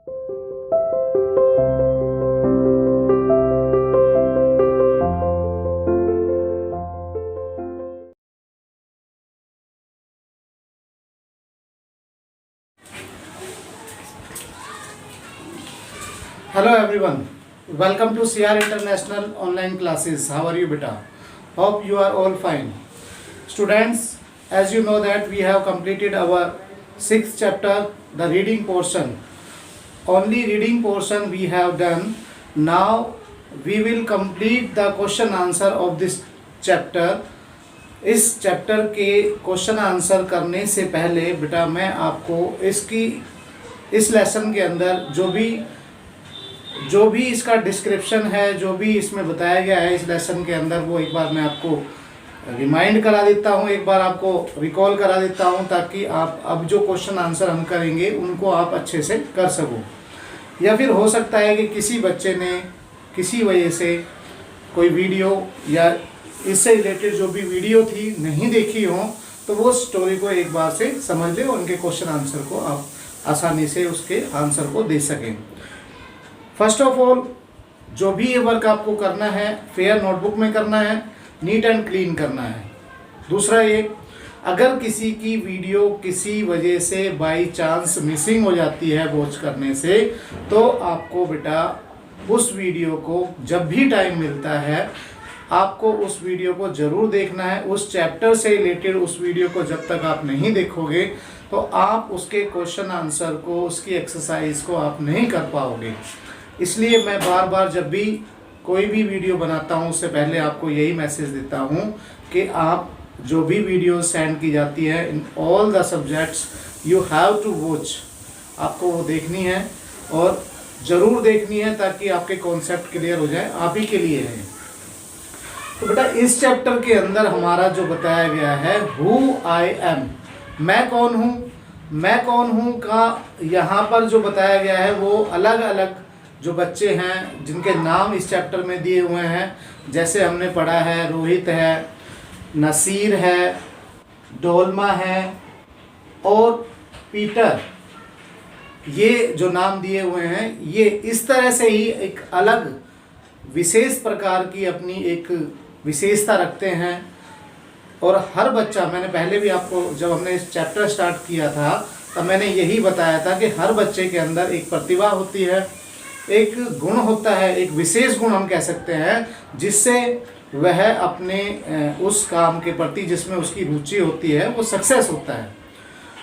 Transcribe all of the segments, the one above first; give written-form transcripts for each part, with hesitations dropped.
Hello everyone, welcome to CR International online classes. How are you beta? Hope you are all fine. Students, as you know that we have completed our 6th chapter, the reading portion. Only reading portion we have done. Now we will complete the question answer of this chapter. इस chapter के question answer करने से पहले बेटा मैं आपको इस lesson के अंदर जो भी इसका डिस्क्रिप्शन है, जो भी इसमें बताया गया है इस लेसन के अंदर, वो एक बार मैं आपको रिमाइंड करा देता हूँ, एक बार आपको रिकॉल करा देता हूँ, ताकि आप अब जो क्वेश्चन आंसर हम करेंगे उनको आप अच्छे से कर सको। या फिर हो सकता है कि किसी बच्चे ने किसी वजह से कोई वीडियो या इससे रिलेटेड जो भी वीडियो थी नहीं देखी हो, तो वो स्टोरी को एक बार से समझ ले और उनके क्वेश्चन आंसर को आप आसानी से उसके आंसर को दे सकें। फर्स्ट ऑफ ऑल, जो भी ये वर्क आपको करना है फेयर नोटबुक में करना है, नीट एंड क्लीन करना है। दूसरा ये, अगर किसी की वीडियो किसी वजह से बाय चांस मिसिंग हो जाती है वॉच करने से, तो आपको बेटा उस वीडियो को जब भी टाइम मिलता है आपको उस वीडियो को ज़रूर देखना है। उस चैप्टर से रिलेटेड उस वीडियो को जब तक आप नहीं देखोगे तो आप उसके क्वेश्चन आंसर को, उसकी एक्सरसाइज को आप नहीं कर पाओगे। इसलिए मैं बार बार जब भी कोई भी वीडियो बनाता हूं उससे पहले आपको यही मैसेज देता हूं कि आप जो भी वीडियो सेंड की जाती है in all the subjects you have to watch, आपको वो देखनी है और ज़रूर देखनी है ताकि आपके कॉन्सेप्ट क्लियर हो जाए, आप ही के लिए है। तो बेटा इस चैप्टर के अंदर हमारा जो बताया गया है हु आई एम, मैं कौन हूँ का यहाँ पर जो बताया गया है वो अलग अलग जो बच्चे हैं जिनके नाम इस चैप्टर में दिए हुए हैं, जैसे हमने पढ़ा है रोहित है, नसीर है, डोलमा है और पीटर, ये जो नाम दिए हुए हैं ये इस तरह से ही एक अलग विशेष प्रकार की अपनी एक विशेषता रखते हैं। और हर बच्चा, मैंने पहले भी आपको जब हमने इस चैप्टर स्टार्ट किया था तब मैंने यही बताया था कि हर बच्चे के अंदर एक प्रतिभा होती है, एक गुण होता है, एक विशेष गुण हम कह सकते हैं, जिससे वह अपने उस काम के प्रति जिसमें उसकी रुचि होती है वो सक्सेस होता है।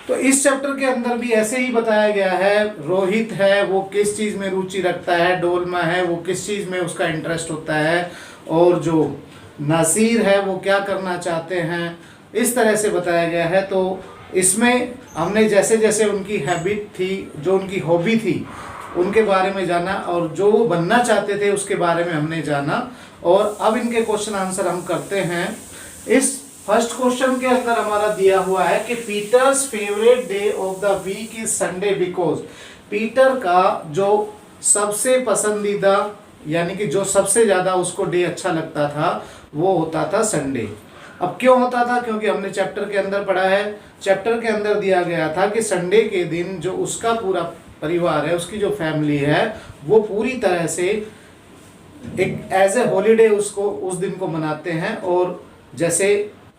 तो इस चैप्टर के अंदर भी ऐसे ही बताया गया है, रोहित है वो किस चीज़ में रुचि रखता है, डोलमा है वो किस चीज़ में उसका इंटरेस्ट होता है, और जो नसीर है वो क्या करना चाहते हैं, इस तरह से बताया गया है। तो इसमें हमने जैसे जैसे उनकी हैबिट थी, जो उनकी हॉबी थी उनके बारे में जाना और जो वो बनना चाहते थे उसके बारे में हमने जाना। और अब इनके क्वेश्चन आंसर हम करते हैं। इस फर्स्ट क्वेश्चन के अंदर हमारा दिया हुआ है कि Peter's favourite day of the week is Sunday because, Peter का जो सबसे पसंदीदा यानी कि जो सबसे ज़्यादा उसको डे अच्छा लगता था वो होता था संडे। अब क्यों होता था? क्योंकि हमने चैप्टर के अंदर पढ़ा है, चैप्टर के अंदर दिया गया था कि संडे के दिन जो उसका पूरा परिवार है, उसकी जो फैमिली है वो पूरी तरह से एक एज ए हॉलीडे उसको उस दिन को मनाते हैं। और जैसे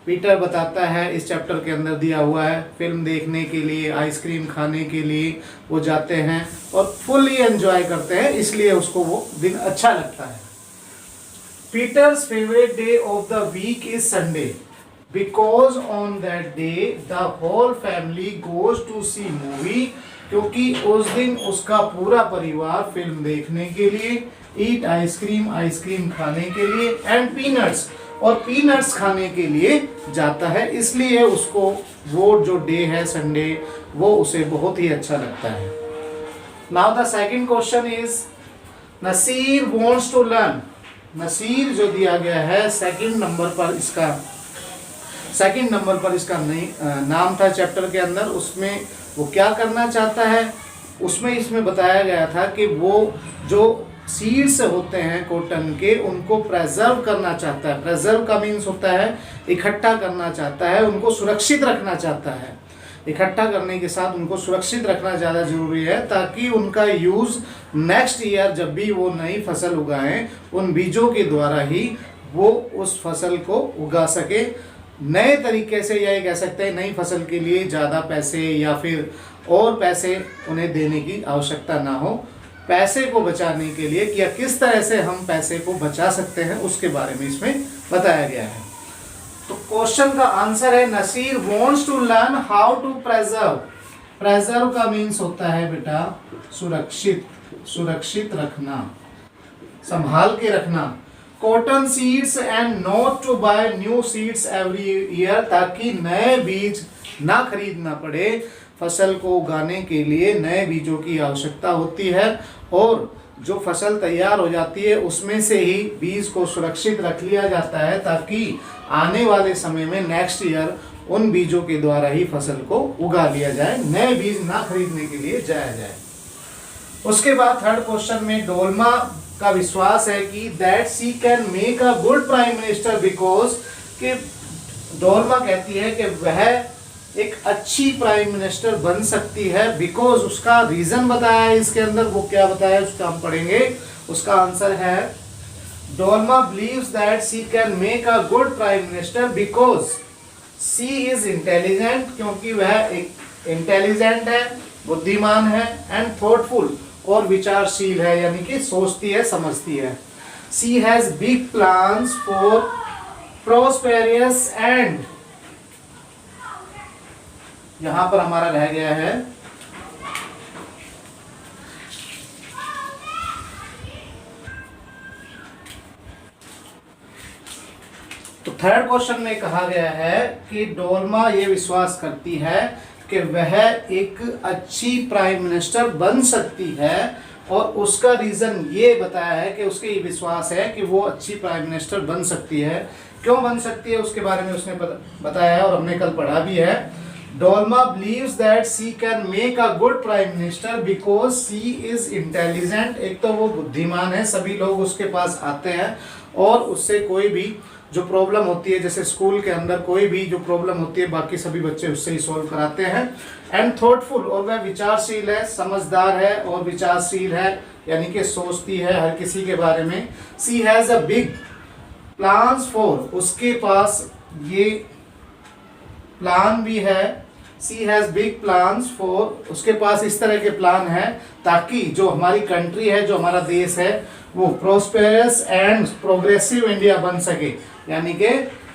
पीटर बताता है इस चैप्टर के अंदर दिया हुआ है, फिल्म देखने के लिए, आइसक्रीम खाने के लिए वो जाते हैं और फुल्ली एंजॉय करते हैं, इसलिए उसको वो दिन अच्छा लगता है। Peter's favourite day of the week is Sunday because on that day the whole family goes to see movie, क्योंकि उस दिन उसका पूरा परिवार फिल्म देखने के लिए, ईट आइसक्रीम खाने के लिए, एंड पीनट्स और पीनट्स खाने के लिए जाता है, इसलिए उसको वो जो डे है संडे वो उसे बहुत ही अच्छा लगता है। Now the second question is Nasir wants to learn, Nasir जो दिया गया है सेकंड नंबर पर इसका नाम था चैप्टर के अंदर, उसमें वो क्या करना चाहता है, उसमें इसमें बताया गया था कि वो जो सीड्स होते हैं कॉटन के उनको प्रेजर्व करना चाहता है। प्रेजर्व का मीन्स होता है इकट्ठा करना चाहता है, उनको सुरक्षित रखना चाहता है। इकट्ठा करने के साथ उनको सुरक्षित रखना ज़्यादा जरूरी है, ताकि उनका यूज़ नेक्स्ट ईयर जब भी वो नई फसल उगाएं उन बीजों के द्वारा ही वो उस फसल को उगा सके। नए तरीके से, या ये कह सकते हैं नई फसल के लिए ज़्यादा पैसे या फिर और पैसे उन्हें देने की आवश्यकता ना हो। पैसे को बचाने के लिए या किस तरह से हम पैसे को बचा सकते हैं उसके बारे में इसमें बताया गया है। तो क्वेश्चन का आंसर है Naseer wants to learn how to preserve. Preserve का मीन्स होता है बेटा सुरक्षित, सुरक्षित रखना, संभाल के रखना। Cotton seeds and not to buy new seeds every year, ताकि नए बीज ना खरीदना पड़े। फसल को उगाने के लिए नए बीजों की आवश्यकता होती है और जो फसल तैयार हो जाती है उसमें से ही बीज को सुरक्षित रख लिया जाता है, ताकि आने वाले समय में नेक्स्ट ईयर उन बीजों के द्वारा ही फसल को उगा लिया जाए, नए बीज ना खरीदने के लिए जाया जाए। उसके बाद थर्ड क्वेश्चन में डोलमा का विश्वास है कि that she can make a good prime minister because, कि डोलमा कहती है कि वह एक अच्छी प्राइम मिनिस्टर बन सकती है, बिकॉज उसका रीजन बताया है इसके अंदर। वो क्या बताया है उसका हम पढ़ेंगे। उसका आंसर है Dolma believes that she can make a good prime minister because she is intelligent, क्योंकि वह एक इंटेलिजेंट है, बुद्धिमान है, एंड थॉटफुल और विचारशील है, यानी कि सोचती है, समझती है। She has big plans for prosperous and, यहां पर हमारा रह गया है तो थर्ड क्वेश्चन में कहा गया है कि डोलमा ये विश्वास करती है कि वह एक अच्छी प्राइम मिनिस्टर बन सकती है, और उसका रीजन ये बताया है कि उसके ये विश्वास है कि वो अच्छी प्राइम मिनिस्टर बन सकती है। क्यों बन सकती है उसके बारे में उसने बताया है और हमने कल पढ़ा भी है। Dolma believes that she can make a good prime minister because she is intelligent। एक तो वो बुद्धिमान है, सभी लोग उसके पास आते हैं और उससे कोई भी जो प्रॉब्लम होती है, जैसे स्कूल के अंदर कोई भी जो प्रॉब्लम होती है बाकी सभी बच्चे उससे ही सॉल्व कराते हैं। एंड थॉटफुल, और वह विचारशील है, समझदार है और विचारशील है, यानी कि सोचती है हर किसी के बारे में। She has a big plans for, उसके पास ये प्लान भी है। She has big plans for, उसके पास इस तरह के प्लान है ताकि जो हमारी कंट्री है, जो हमारा देश है, वो प्रोस्पेरस एंड प्रोग्रेसिव इंडिया बन सके, यानी कि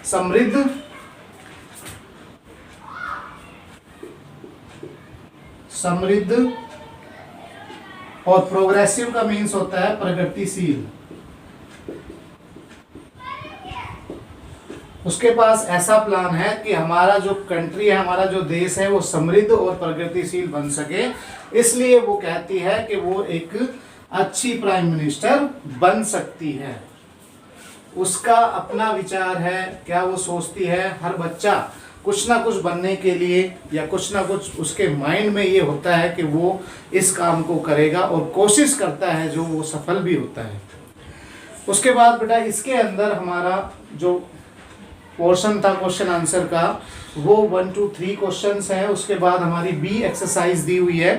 समृद्ध, समृद्ध और प्रोग्रेसिव का मीन्स होता है प्रगतिशील। उसके पास ऐसा प्लान है कि हमारा जो कंट्री है, हमारा जो देश है, वो समृद्ध और प्रगतिशील बन सके। इसलिए वो कहती है कि वो एक अच्छी प्राइम मिनिस्टर बन सकती है। उसका अपना विचार है, क्या वो सोचती है। हर बच्चा कुछ ना कुछ बनने के लिए या कुछ ना कुछ उसके माइंड में ये होता है कि वो इस काम को करेगा और कोशिश करता है, जो वो सफल भी होता है। उसके बाद बेटा इसके अंदर हमारा जो पोर्शन था क्वेश्चन आंसर का, वो 1 to 3 क्वेश्चंस हैं। उसके बाद हमारी बी एक्सरसाइज दी हुई है,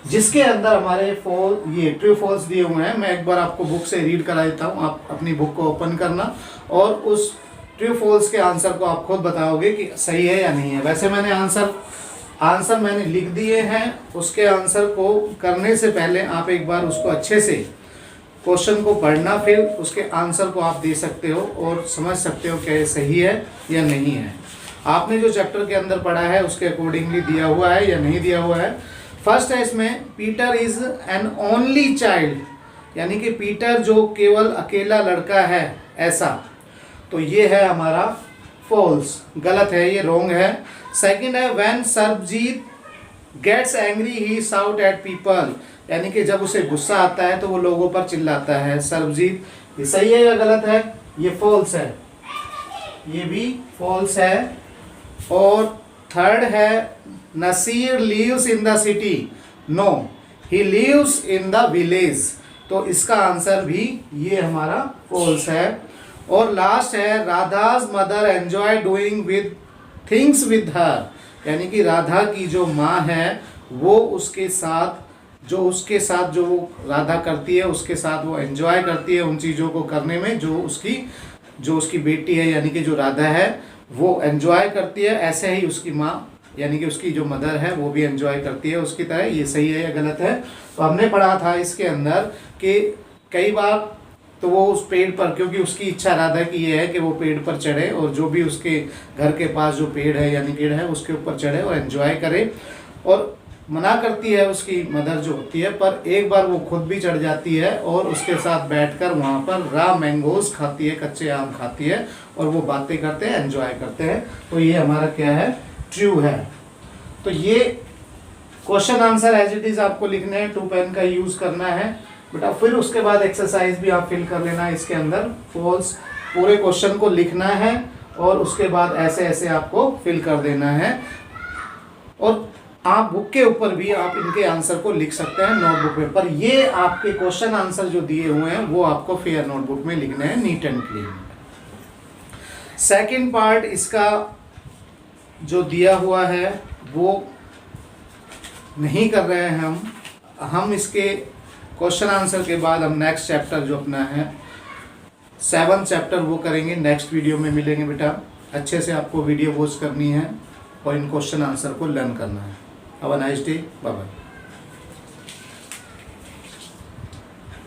जिसके अंदर हमारे ये ट्रू फॉल्स दिए हुए हैं। मैं एक बार आपको बुक से रीड करा देता हूँ, आप अपनी बुक को ओपन करना और उस ट्रू फॉल्स के आंसर को आप खुद बताओगे कि सही है या नहीं है। वैसे मैंने आंसर मैंने लिख दिए हैं। उसके आंसर को करने से पहले आप एक बार उसको अच्छे से क्वेश्चन को पढ़ना, फिर उसके आंसर को आप दे सकते हो और समझ सकते हो कि ये सही है या नहीं है। आपने जो चैप्टर के अंदर पढ़ा है उसके अकॉर्डिंगली दिया हुआ है या नहीं दिया हुआ है। फर्स्ट है इसमें Peter is an only child, यानी कि पीटर जो केवल अकेला लड़का है, ऐसा। तो ये है हमारा फॉल्स, गलत है, ये रॉन्ग है। सेकंड है when Sarabjit gets angry he shout at people, यानी कि जब उसे गुस्सा आता है तो वो लोगों पर चिल्लाता है। सरबजीत, ये सही है या गलत है? ये फॉल्स है, ये भी फॉल्स है। और थर्ड है Nasir lives in the city, no he lives in the village, तो इसका आंसर भी ये हमारा फॉल्स है। और लास्ट है Radha's mother enjoy doing with things with her, यानी कि राधा की जो माँ है वो उसके साथ जो वो राधा करती है उसके साथ वो एंजॉय करती है उन चीज़ों को करने में जो उसकी बेटी है यानी कि जो राधा है वो एंजॉय करती है, ऐसे ही उसकी माँ यानी कि उसकी जो मदर है वो भी एंजॉय करती है उसकी तरह। ये सही है या गलत है? तो हमने पढ़ा था इसके अंदर कि कई बार तो वो उस पेड़ पर, क्योंकि उसकी इच्छा राधा की ये है कि वो पेड़ पर चढ़े और जो भी उसके घर के पास जो पेड़ है यानी पेड़ है उसके ऊपर चढ़े और एंजॉय करे, और मना करती है उसकी मदर जो होती है। पर एक बार वो खुद भी चढ़ जाती है और उसके साथ बैठकर वहाँ पर रॉ मैंगोज खाती है, कच्चे आम खाती है और वो बातें करते हैं, एंजॉय करते हैं। तो ये हमारा क्या है? ट्रू है। तो ये question answer as it is आपको लिखना है, 2 पेन का यूज करना है बेटा। फिर उसके बाद एक्सरसाइज भी आप फिल कर लेना है इसके अंदर, फॉल्स पूरे क्वेश्चन को लिखना है और उसके बाद ऐसे ऐसे आपको फिल कर देना है। और आप बुक के ऊपर भी आप इनके आंसर को लिख सकते हैं नोटबुक में, पर ये आपके क्वेश्चन आंसर जो दिए हुए हैं वो आपको फेयर नोटबुक में लिखने हैं, neat and clean. Second part इसका जो दिया हुआ है वो नहीं कर रहे हैं हम इसके क्वेश्चन आंसर के बाद हम नेक्स्ट चैप्टर जो अपना है 7th चैप्टर वो करेंगे, नेक्स्ट वीडियो में मिलेंगे बेटा। अच्छे से आपको वीडियो वॉच करनी है और इन क्वेश्चन आंसर को लर्न करना है। Have a nice day, bye bye.